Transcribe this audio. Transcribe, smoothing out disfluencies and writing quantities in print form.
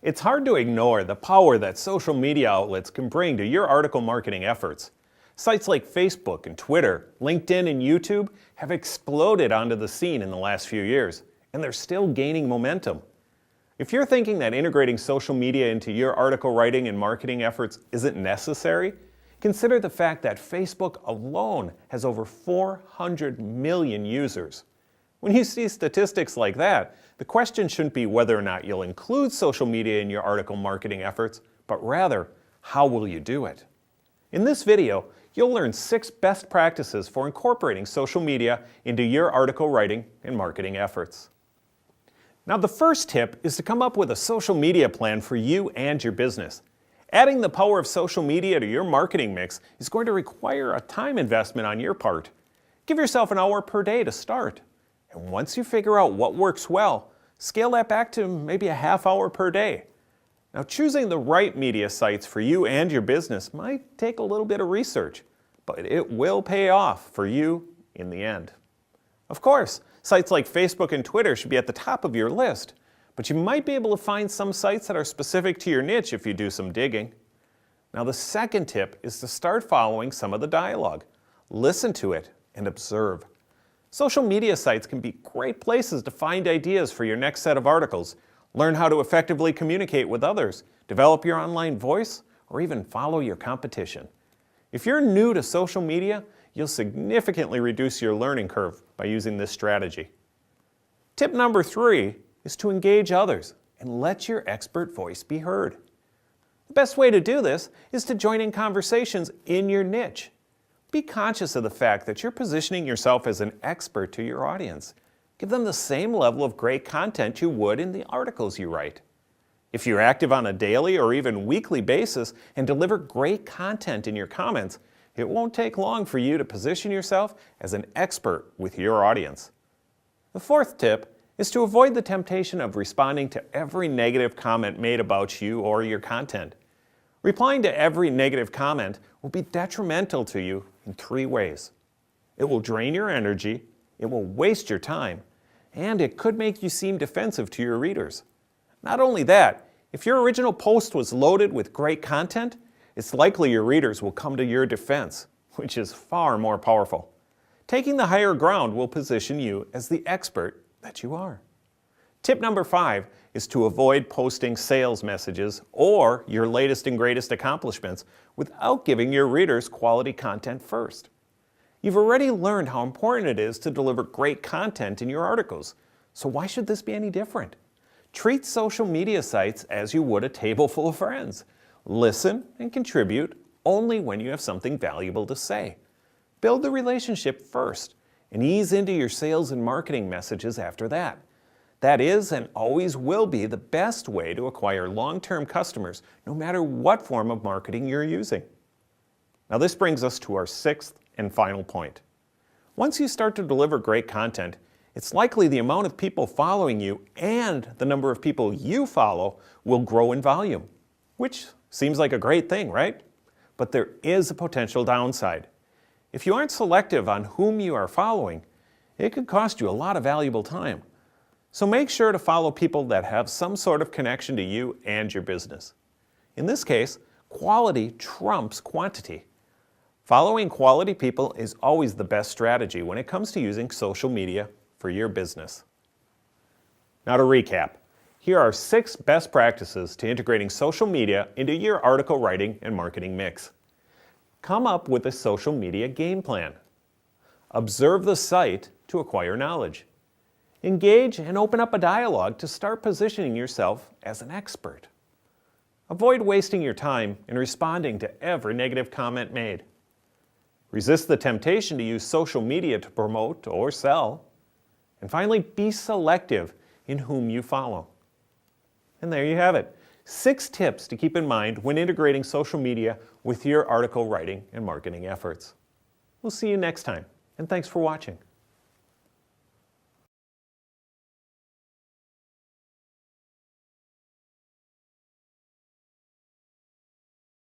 It's hard to ignore the power that social media outlets can bring to your article marketing efforts. Sites like Facebook and Twitter, LinkedIn and YouTube have exploded onto the scene in the last few years, and they're still gaining momentum. If you're thinking that integrating social media into your article writing and marketing efforts isn't necessary, consider the fact that Facebook alone has over 400 million users. When you see statistics like that, the question shouldn't be whether or not you'll include social media in your article marketing efforts, but rather, how will you do it? In this video, you'll learn 6 best practices for incorporating social media into your article writing and marketing efforts. Now, the first tip is to come up with a social media plan for you and your business. Adding the power of social media to your marketing mix is going to require a time investment on your part. Give yourself an hour per day to start. And once you figure out what works well, scale that back to maybe a half hour per day. Now, choosing the right media sites for you and your business might take a little bit of research, but it will pay off for you in the end. Of course, sites like Facebook and Twitter should be at the top of your list, but you might be able to find some sites that are specific to your niche if you do some digging. Now, the second tip is to start following some of the dialogue. Listen to it and observe. Social media sites can be great places to find ideas for your next set of articles, learn how to effectively communicate with others, develop your online voice, or even follow your competition. If you're new to social media, you'll significantly reduce your learning curve by using this strategy. Tip number 3 is to engage others and let your expert voice be heard. The best way to do this is to join in conversations in your niche. Be conscious of the fact that you're positioning yourself as an expert to your audience. Give them the same level of great content you would in the articles you write. If you're active on a daily or even weekly basis and deliver great content in your comments, it won't take long for you to position yourself as an expert with your audience. The fourth tip is to avoid the temptation of responding to every negative comment made about you or your content. Replying to every negative comment will be detrimental to you in 3 ways. It will drain your energy, it will waste your time, and it could make you seem defensive to your readers. Not only that, if your original post was loaded with great content, it's likely your readers will come to your defense, which is far more powerful. Taking the higher ground will position you as the expert that you are. Tip number 5 is to avoid posting sales messages or your latest and greatest accomplishments without giving your readers quality content first. You've already learned how important it is to deliver great content in your articles, so why should this be any different? Treat social media sites as you would a table full of friends. Listen and contribute only when you have something valuable to say. Build the relationship first and ease into your sales and marketing messages after that. That is and always will be the best way to acquire long-term customers, no matter what form of marketing you're using. Now, this brings us to our 6th and final point. Once you start to deliver great content, it's likely the amount of people following you and the number of people you follow will grow in volume, which seems like a great thing, right? But there is a potential downside. If you aren't selective on whom you are following, it could cost you a lot of valuable time. So make sure to follow people that have some sort of connection to you and your business. In this case, quality trumps quantity. Following quality people is always the best strategy when it comes to using social media for your business. Now, to recap, here are 6 best practices to integrating social media into your article writing and marketing mix. Come up with a social media game plan. Observe the site to acquire knowledge. Engage and open up a dialogue to start positioning yourself as an expert. Avoid wasting your time in responding to every negative comment made. Resist the temptation to use social media to promote or sell. And finally, be selective in whom you follow. And there you have it. 6 tips to keep in mind when integrating social media with your article writing and marketing efforts. We'll see you next time, and thanks for watching.